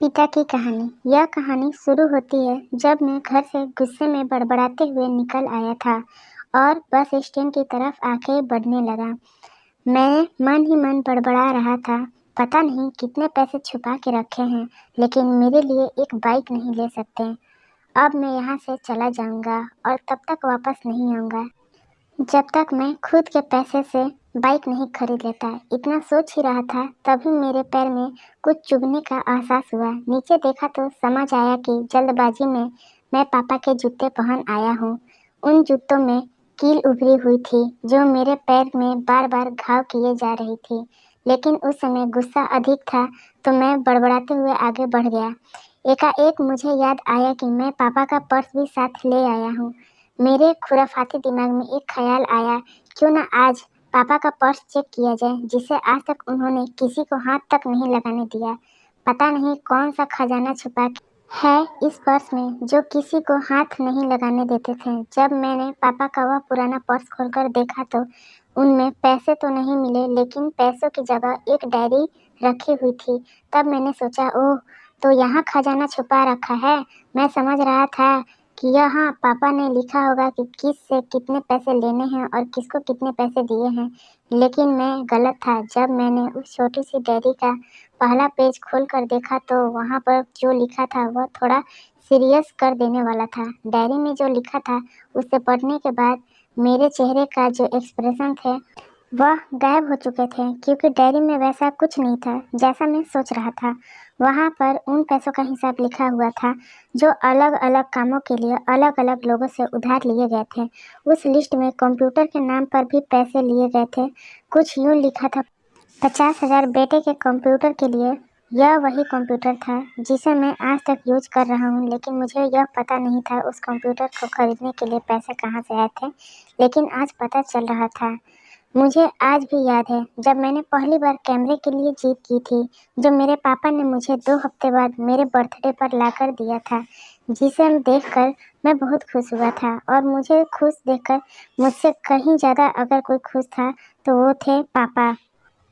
पिता की कहानी। यह कहानी शुरू होती है जब मैं घर से गुस्से में बड़बड़ाते हुए निकल आया था और बस स्टैंड की तरफ आगे बढ़ने लगा। मैं मन ही मन बड़बड़ा रहा था, पता नहीं कितने पैसे छुपा के रखे हैं, लेकिन मेरे लिए एक बाइक नहीं ले सकते। अब मैं यहाँ से चला जाऊँगा और तब तक वापस नहीं आऊँगा जब तक मैं खुद के पैसे से बाइक नहीं खरीद लेता। इतना सोच ही रहा था, तभी मेरे पैर में कुछ चुभने का एहसास हुआ। नीचे देखा तो समझ आया कि जल्दबाजी में मैं पापा के जूते पहन आया हूँ। उन जूतों में कील उभरी हुई थी जो मेरे पैर में बार बार घाव किए जा रही थी। लेकिन उस समय गुस्सा अधिक था तो मैं बड़बड़ाते हुए आगे बढ़ गया। एकाएक मुझे याद आया कि मैं पापा का पर्स भी साथ ले आया हूँ। मेरे खुराफाती दिमाग में एक ख्याल आया, क्यों ना आज पापा का पर्स चेक किया जाए, जिसे आज तक उन्होंने किसी को हाथ तक नहीं लगाने दिया। पता नहीं कौन सा खजाना छुपा है इस पर्स में जो किसी को हाथ नहीं लगाने देते थे। जब मैंने पापा का वह पुराना पर्स खोलकर देखा तो उनमें पैसे तो नहीं मिले, लेकिन पैसों की जगह एक डायरी रखी हुई थी। तब मैंने सोचा, ओह, तो यहाँ खजाना छुपा रखा है। मैं समझ रहा था कि यहाँ पापा ने लिखा होगा कि किस से कितने पैसे लेने हैं और किसको कितने पैसे दिए हैं, लेकिन मैं गलत था। जब मैंने उस छोटी सी डायरी का पहला पेज खोल कर देखा तो वहाँ पर जो लिखा था वह थोड़ा सीरियस कर देने वाला था। डायरी में जो लिखा था उसे पढ़ने के बाद मेरे चेहरे का जो एक्सप्रेशन थे वह गायब हो चुके थे, क्योंकि डायरी में वैसा कुछ नहीं था जैसा मैं सोच रहा था। वहाँ पर उन पैसों का हिसाब लिखा हुआ था जो अलग अलग कामों के लिए अलग अलग लोगों से उधार लिए गए थे। उस लिस्ट में कंप्यूटर के नाम पर भी पैसे लिए गए थे। कुछ यूँ लिखा था, 50,000 बेटे के कंप्यूटर के लिए। यह वही कंप्यूटर था जिसे मैं आज तक यूज कर रहा हूँ, लेकिन मुझे यह पता नहीं था उस कंप्यूटर को खरीदने के लिए पैसे कहाँ से आए थे। लेकिन आज पता चल रहा था। मुझे आज भी याद है जब मैंने पहली बार कैमरे के लिए जीत की थी, जो मेरे पापा ने मुझे 2 हफ्ते बाद मेरे बर्थडे पर लाकर दिया था, जिसे देखकर मैं बहुत खुश हुआ था। और मुझे खुश देखकर मुझसे कहीं ज़्यादा अगर कोई खुश था तो वो थे पापा।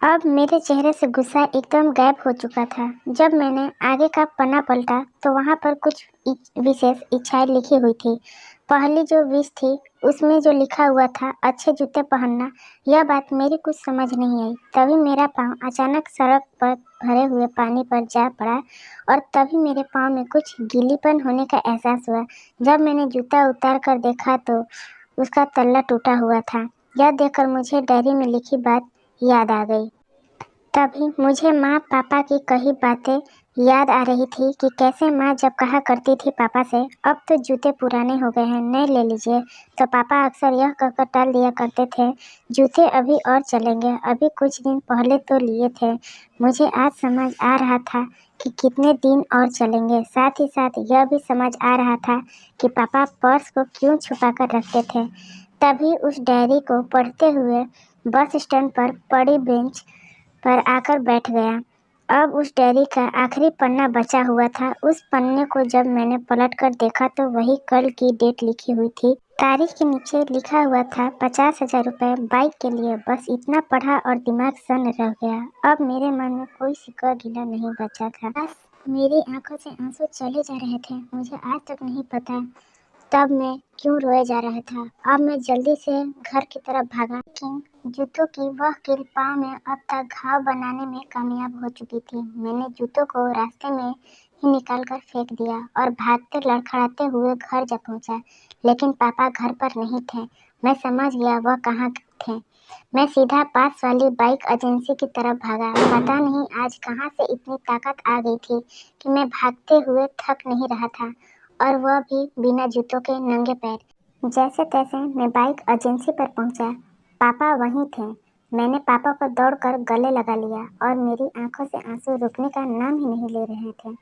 अब मेरे चेहरे से गुस्सा एकदम गायब हो चुका था। जब मैंने आगे का पन्ना पलटा तो वहाँ पर कुछ विशेष इच्छाएं लिखी हुई थी। पहली जो विश थी उसमें जो लिखा हुआ था, अच्छे जूते पहनना। यह बात मेरी कुछ समझ नहीं आई। तभी मेरा पाँव अचानक सड़क पर भरे हुए पानी पर जा पड़ा और तभी मेरे पाँव में कुछ गीलीपन होने का एहसास हुआ। जब मैंने जूता उतार कर देखा तो उसका तल्ला टूटा हुआ था। यह देखकर मुझे डायरी में लिखी बात याद आ गई। तभी मुझे माँ पापा की कही बातें याद आ रही थी कि कैसे माँ जब कहा करती थी पापा से, अब तो जूते पुराने हो गए हैं, नए ले लीजिए, तो पापा अक्सर यह कहकर टाल दिया करते थे, जूते अभी और चलेंगे, अभी कुछ दिन पहले तो लिए थे। मुझे आज समझ आ रहा था कि कितने दिन और चलेंगे। साथ ही साथ यह भी समझ आ रहा था कि पापा पर्स को क्यों छुपा कर रखते थे। तभी उस डायरी को पढ़ते हुए बस स्टैंड पर पड़ी बेंच पर आकर बैठ गया। अब उस डायरी का आखिरी पन्ना बचा हुआ था। उस पन्ने को जब मैंने पलट कर देखा तो वही कल की डेट लिखी हुई थी। तारीख के नीचे लिखा हुआ था 50,000 रुपये बाइक के लिए। बस इतना पढ़ा और दिमाग सन्न रह गया। अब मेरे मन में कोई सिकवा गिला नहीं बचा था। बस मेरी आंखों से आंसू चले जा रहे थे। मुझे आज तक नहीं पता तब मैं क्यों रोए जा रहा था। अब मैं जल्दी से घर की तरफ भागा, लेकिन जूतों की वह कील पाँव में अब तक घाव बनाने में कामयाब हो चुकी थी। मैंने जूतों को रास्ते में ही निकाल कर फेंक दिया और भागते लड़खड़ाते हुए घर जा पहुंचा, लेकिन पापा घर पर नहीं थे। मैं समझ गया वह कहाँ थे। मैं सीधा पास वाली बाइक एजेंसी की तरफ भागा। पता नहीं आज कहाँ से इतनी ताकत आ गई थी कि मैं भागते हुए थक नहीं रहा था, और वह भी बिना जूतों के नंगे पैर। जैसे तैसे मैं बाइक एजेंसी पर पहुंचा। पापा वहीं थे। मैंने पापा को दौड़कर गले लगा लिया और मेरी आंखों से आंसू रुकने का नाम ही नहीं ले रहे थे।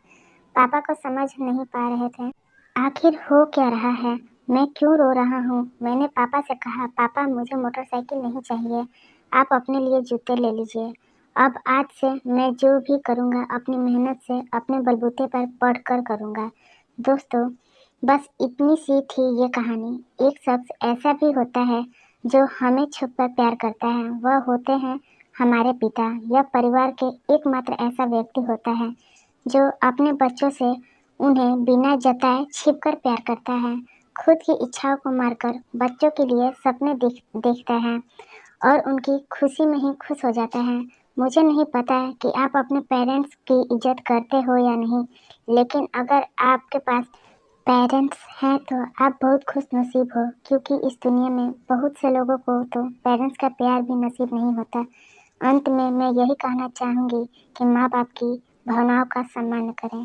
पापा को समझ नहीं पा रहे थे आखिर हो क्या रहा है, मैं क्यों रो रहा हूँ। मैंने पापा से कहा, पापा मुझे मोटरसाइकिल नहीं चाहिए, आप अपने लिए जूते ले लीजिए। अब आज से मैं जो भी करूँगा अपनी मेहनत से अपने बलबूते पर पढ़ कर करूँगा। दोस्तों, बस इतनी सी थी ये कहानी। एक शख्स ऐसा भी होता है जो हमें छुपकर प्यार करता है। वह होते हैं हमारे पिता। यह परिवार के एकमात्र ऐसा व्यक्ति होता है जो अपने बच्चों से उन्हें बिना जताए छिपकर प्यार करता है, खुद की इच्छाओं को मारकर बच्चों के लिए सपने देखता है और उनकी खुशी में ही खुश हो जाता है। मुझे नहीं पता है कि आप अपने पेरेंट्स की इज़्ज़त करते हो या नहीं, लेकिन अगर आपके पास पेरेंट्स हैं तो आप बहुत खुशनसीब हो, क्योंकि इस दुनिया में बहुत से लोगों को तो पेरेंट्स का प्यार भी नसीब नहीं होता। अंत में मैं यही कहना चाहूँगी कि माँ-बाप की भावनाओं का सम्मान करें।